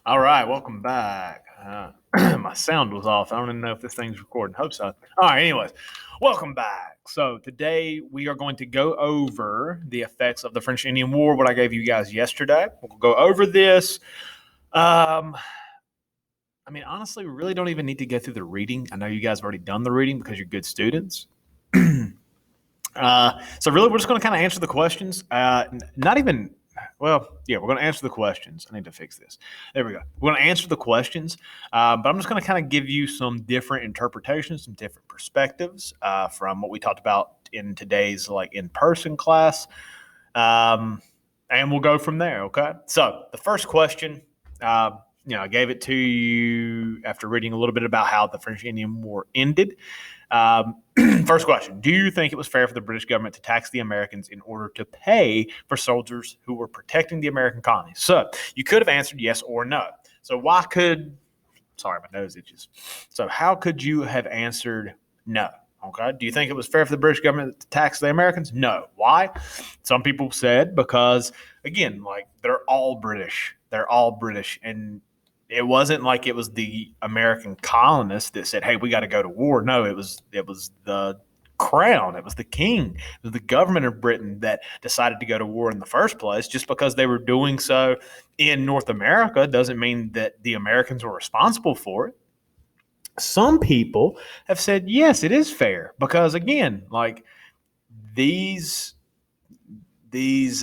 All right, welcome back. My sound was off. I don't even know if this thing's recording. Hope so. All right, anyways, welcome back. So today we are going to go over the effects of the French Indian War, what I gave you guys yesterday. We'll go over this. Um, honestly, we really don't even need to go through the reading. I know you guys have already done the reading because you're good students. So really, we're just going to kind of answer the questions. Not even, well, yeah, we're going to answer the questions. I need to fix this. There we go. We're going to answer the questions, but I'm just going to kind of give you some different interpretations, some different perspectives from what we talked about in today's in-person class, and we'll go from there. Okay. So the first question. I gave it to you after reading a little bit about how the French Indian War ended. First question. Do you think it was fair for the British government to tax the Americans in order to pay for soldiers who were protecting the American colonies? So you could have answered yes or no. So sorry, my nose itches. So how could you have answered no? Okay. Do you think it was fair for the British government to tax the Americans? No. Why? Some people said because, again, they're all British. They're all British. And it wasn't like it was the American colonists that said, "Hey, we got to go to war." No, it was the crown. It was the king. It was the government of Britain that decided to go to war in the first place. Just because they were doing so in North America doesn't mean that the Americans were responsible for it. Some people have said, yes, it is fair because, again, these this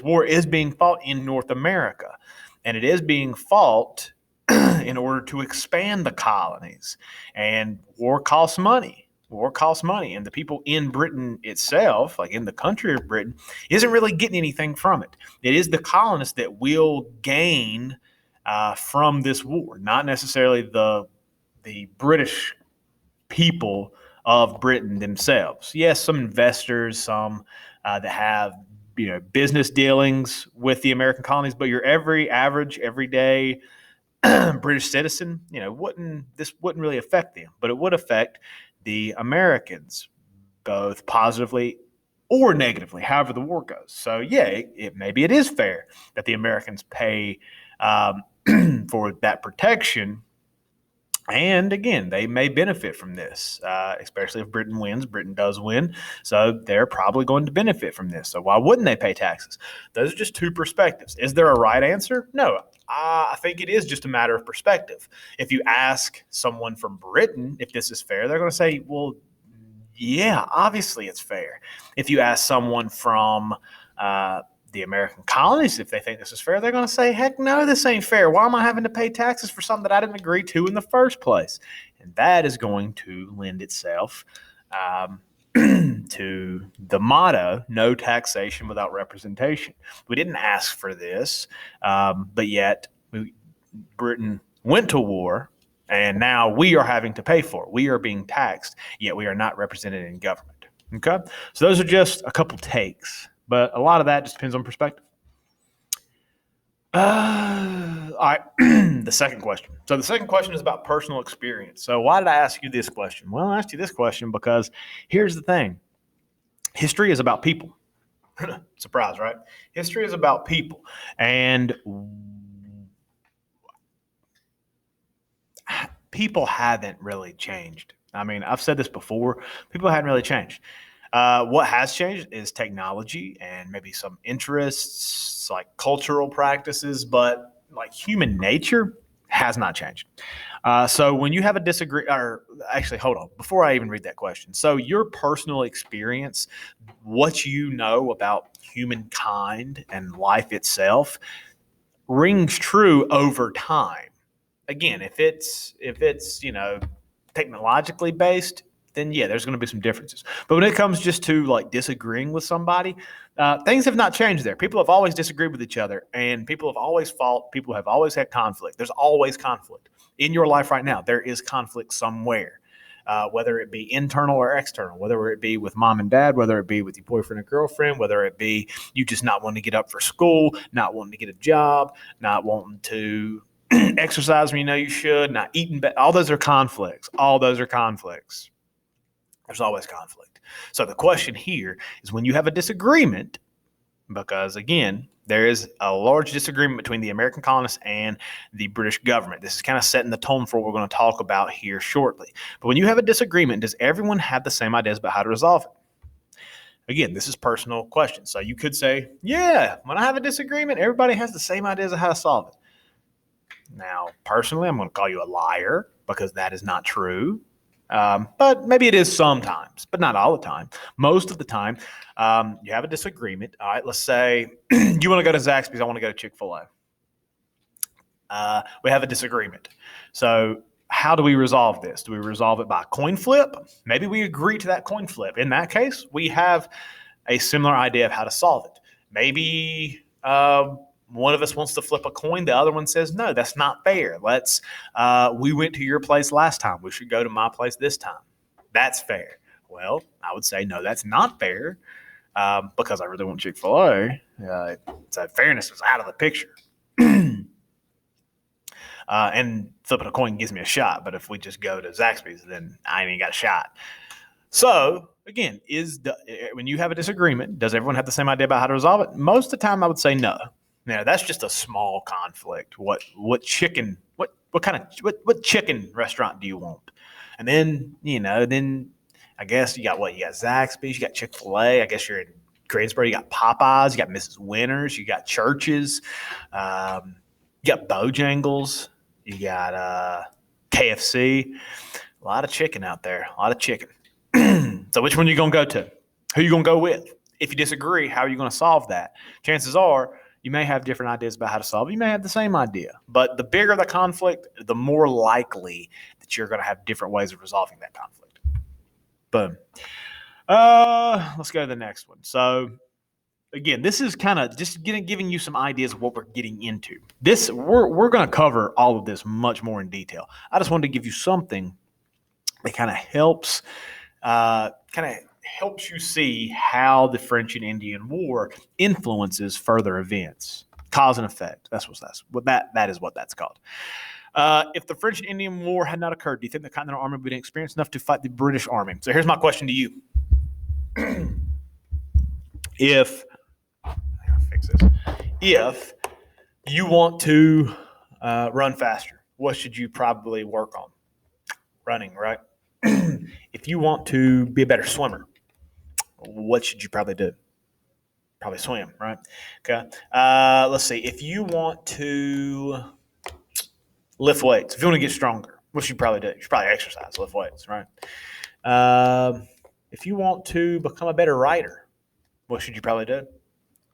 war is being fought in North America, and it is being fought in order to expand the colonies. And war costs money. War costs money, and the people in Britain itself, like in the country of Britain, isn't really getting anything from it. It is the colonists that will gain from this war, not necessarily the British people of Britain themselves. Yes, some investors, some that have business dealings with the American colonies, but your everyday British citizen, this wouldn't really affect them, but it would affect the Americans both positively or negatively, however the war goes. So yeah, maybe it is fair that the Americans pay for that protection. And again, they may benefit from this, especially if Britain wins. Britain does win, so they're probably going to benefit from this. So why wouldn't they pay taxes? Those are just two perspectives. Is there a right answer? No. I think it is just a matter of perspective. If you ask someone from Britain if this is fair, they're going to say, well, yeah, obviously it's fair. If you ask someone from the American colonies, if they think this is fair, they're going to say, heck no, this ain't fair. Why am I having to pay taxes for something that I didn't agree to in the first place? And that is going to lend itself to the motto, no taxation without representation. We didn't ask for this, but yet Britain went to war, and now we are having to pay for it. We are being taxed, yet we are not represented in government. Okay? So those are just a couple takes. But a lot of that just depends on perspective. All right, the second question. So the second question is about personal experience. So why did I ask you this question? Well, I asked you this question because here's the thing. History is about people. Surprise, right? History is about people. And people haven't really changed. I've said this before. People haven't really changed. What has changed is technology and maybe some interests, like cultural practices, but human nature has not changed. So when you have a or actually, hold on, before I even read that question. So your personal experience, what you know about humankind and life itself, rings true over time. Again, if it's technologically based, then yeah, there's going to be some differences. But when it comes just to disagreeing with somebody, things have not changed there. People have always disagreed with each other, and people have always fought. People have always had conflict. There's always conflict in your life right now. There is conflict somewhere, whether it be internal or external, whether it be with mom and dad, whether it be with your boyfriend or girlfriend, whether it be you just not wanting to get up for school, not wanting to get a job, not wanting to exercise when you know you should, not eating. All those are conflicts. All those are conflicts. There's always conflict. So the question here is when you have a disagreement, because again, There is a large disagreement between the American colonists and the British government. This is kind of setting the tone for what we're going to talk about here shortly. But when you have a disagreement, does everyone have the same ideas about how to resolve it? Again, this is personal question. So you could say, yeah, when I have a disagreement, everybody has the same ideas of how to solve it. Now, personally, I'm going to call you a liar because that is not true. But maybe it is sometimes, but not all the time. Most of the time, you have a disagreement. All right, let's say you want to go to Zaxby's, I want to go to Chick-fil-A. We have a disagreement. So how do we resolve this? Do we resolve it by coin flip? Maybe we agree to that coin flip. In that case, we have a similar idea of how to solve it. Maybe one of us wants to flip a coin. The other one says, no, that's not fair. We went to your place last time. We should go to my place this time. That's fair. Well, I would say, no, that's not fair because I really want Chick-fil-A. So fairness is out of the picture. And flipping a coin gives me a shot. But if we just go to Zaxby's, then I ain't even got a shot. So again, when you have a disagreement, does everyone have the same idea about how to resolve it? Most of the time, I would say no. Now that's just a small conflict. What chicken restaurant do you want? And then then I guess you got Zaxby's, you got Chick-fil-A. I guess you're in Greensboro. You got Popeyes, you got Mrs. Winters, you got Church's, you got Bojangles, you got KFC. A lot of chicken out there. A lot of chicken. So which one are you going to go to? Who are you going to go with? If you disagree, how are you going to solve that? Chances are you may have different ideas about how to solve it. You may have the same idea. But the bigger the conflict, the more likely that you're going to have different ways of resolving that conflict. Boom. Let's go to the next one. So again, this is kind of just giving you some ideas of what we're getting into. We're going to cover all of this much more in detail. I just wanted to give you something that kind of helps you see how the French and Indian War influences further events. Cause and effect. That is what that's called. If the French and Indian War had not occurred, do you think the Continental Army would be experienced enough to fight the British Army? So here's my question to you. If you want to run faster, what should you probably work on? Running, right? If you want to be a better swimmer, what should you probably do? Probably swim, right? Okay. Let's see. If you want to lift weights, if you want to get stronger, what should you probably do? You should probably exercise, lift weights, right? If you want to become a better writer, what should you probably do?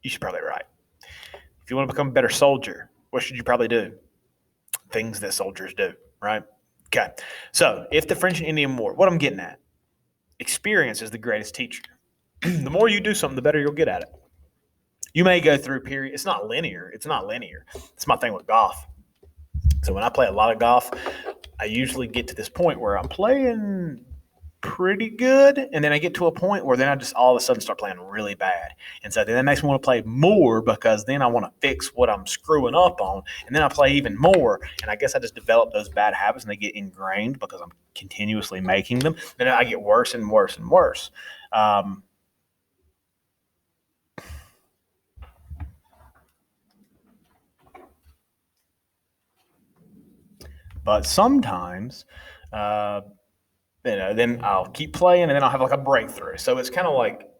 You should probably write. If you want to become a better soldier, what should you probably do? Things that soldiers do, right? Okay. So if the French and Indian War, what I'm getting at, experience is the greatest teacher. The more you do something, the better you'll get at it. You may go through periods. It's not linear. It's my thing with golf. So when I play a lot of golf, I usually get to this point where I'm playing pretty good, and then I get to a point where then I just all of a sudden start playing really bad. And so then that makes me want to play more because then I want to fix what I'm screwing up on, and then I play even more. And I guess I just develop those bad habits, and they get ingrained because I'm continuously making them. Then I get worse and worse and worse. But sometimes, then I'll keep playing, and then I'll have like a breakthrough. So it's kind of like,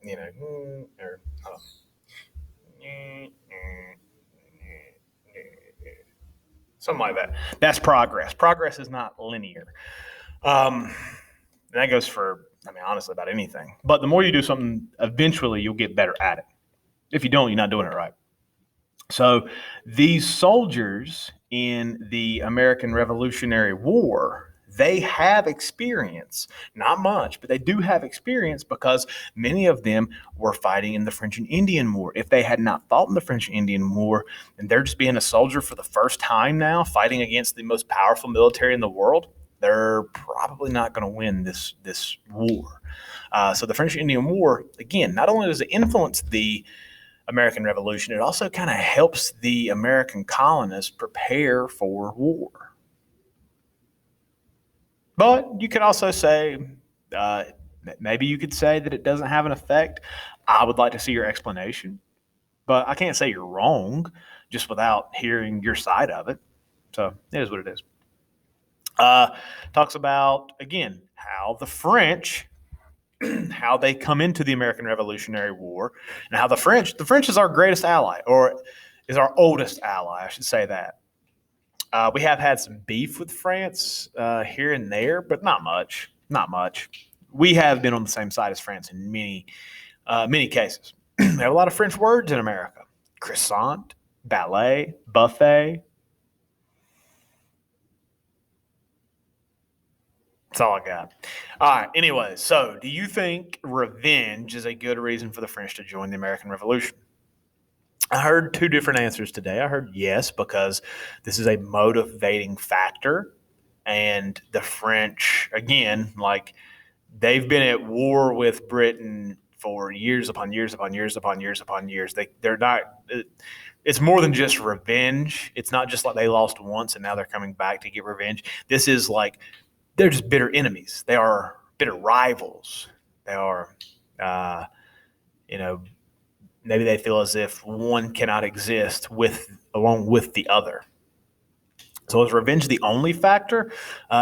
something like that. That's progress. Progress is not linear. That goes for, honestly, about anything. But the more you do something, eventually you'll get better at it. If you don't, you're not doing it right. So these soldiers in the American Revolutionary War, they have experience, not much, but they do have experience because many of them were fighting in the French and Indian War. If they had not fought in the French and Indian War, and they're just being a soldier for the first time now, fighting against the most powerful military in the world, they're probably not going to win this war. So the French and Indian War, again, not only does it influence the American Revolution, it also kind of helps the American colonists prepare for war. But you could also say, maybe you could say that it doesn't have an effect. I would like to see your explanation. but I can't say you're wrong just without hearing your side of it. So it is what it is. Talks about, again, how the French, how they come into the American Revolutionary War, and how the French is our greatest ally, or is our oldest ally, I should say that. We have had some beef with France here and there, but not much. Not much. We have been on the same side as France in many cases. We have a lot of French words in America: croissant, ballet, buffet. That's all I got. All right. Anyway, so do you think revenge is a good reason for the French to join the American Revolution? I heard two different answers today. I heard yes, because this is a motivating factor. And the French, again, like they've been at war with Britain for years upon years upon years upon years upon years. They're not. It's more than just revenge. It's not just like they lost once and now they're coming back to get revenge. This is like they're just bitter enemies. They are bitter rivals. They are, you know, maybe they feel as if one cannot exist along with the other. So is revenge the only factor?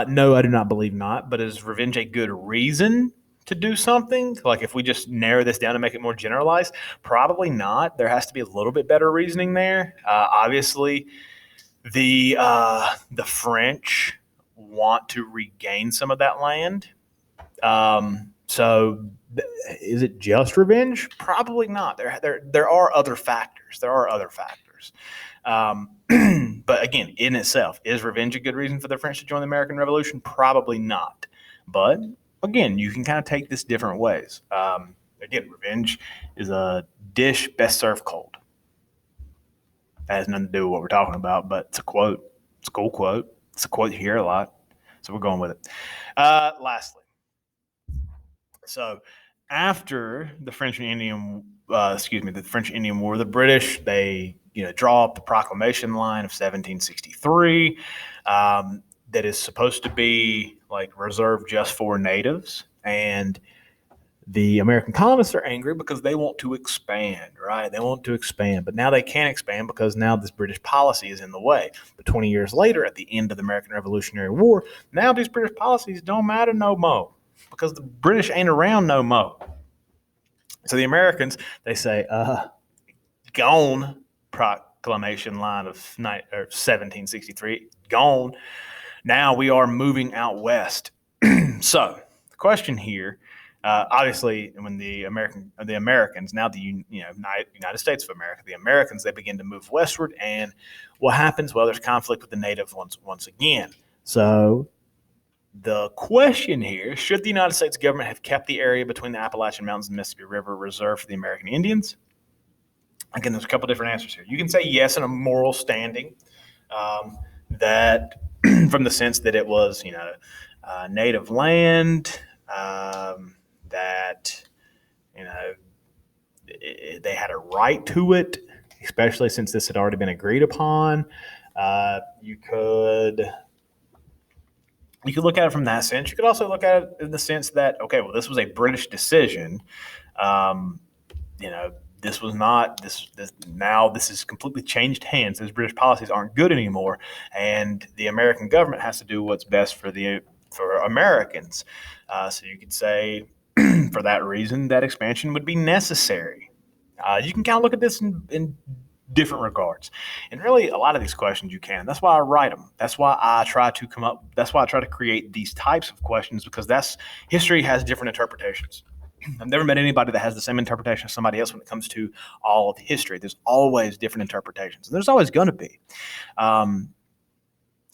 No, I do not believe not. But is revenge a good reason to do something? Like if we just narrow this down and make it more generalized, probably not. There has to be a little bit better reasoning there. Obviously, the French want to regain some of that land. So is it just revenge? Probably not. There are other factors. But again, in itself, is revenge a good reason for the French to join the American Revolution? Probably not. But again, you can kind of take this different ways. Again, revenge is a dish best served cold. That has nothing to do with what we're talking about, but it's a quote. It's a cool quote. It's a quote you hear a lot. So we're going with it. Lastly, so after the French and Indian, the French and Indian War, the British, they draw up the proclamation line of 1763 that is supposed to be like reserved just for natives, and the American colonists are angry because they want to expand, right? They want to expand, but now they can't expand because now this British policy is in the way. But 20 years later, at the end of the American Revolutionary War, now these British policies don't matter no more because the British ain't around no more. So the Americans, they say, gone, proclamation line of 1763, gone. Now we are moving out west. So the question here, obviously, when the Americans, now the United States of America, the Americans, they begin to move westward, and what happens? Well, there's conflict with the natives once again. So the question here: should the United States government have kept the area between the Appalachian Mountains and the Mississippi River reserved for the American Indians? Again, there's a couple different answers here. You can say yes in a moral standing, that from the sense that it was, native land. That they had a right to it, especially since this had already been agreed upon. You could look at it from that sense. You could also look at it in the sense that, okay, well, this was a British decision. This was not this. Now this has completely changed hands. These British policies aren't good anymore, and the American government has to do what's best for Americans. So you could say, for that reason, that expansion would be necessary. You can kind of look at this in different regards, and really, a lot of these questions you can. That's why I write them. That's why I try to create these types of questions, because history has different interpretations. I've never met anybody that has the same interpretation as somebody else when it comes to all of history. There's always different interpretations, and there's always going to be. And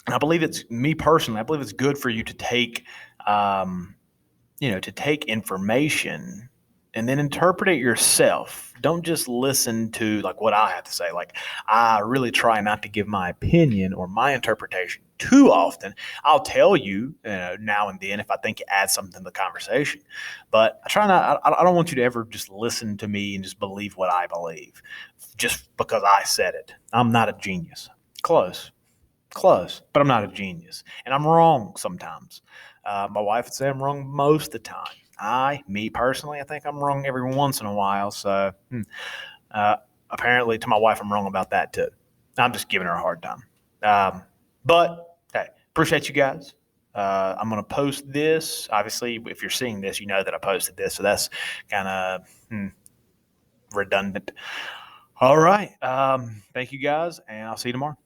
I believe me personally, I believe it's good for you to take, to take information and then interpret it yourself. Don't just listen to like what I have to say. Like, I really try not to give my opinion or my interpretation too often. I'll tell you, now and then if I think it adds something to the conversation. But I try not. I don't want you to ever just listen to me and just believe what I believe, just because I said it. I'm not a genius. Close, but I'm not a genius, and I'm wrong sometimes. My wife would say I'm wrong most of the time. Me personally, I think I'm wrong every once in a while. So apparently to my wife, I'm wrong about that too. I'm just giving her a hard time. But hey, appreciate you guys. I'm going to post this. Obviously, if you're seeing this, you know that I posted this. So that's kind of redundant. All right. Thank you guys, and I'll see you tomorrow.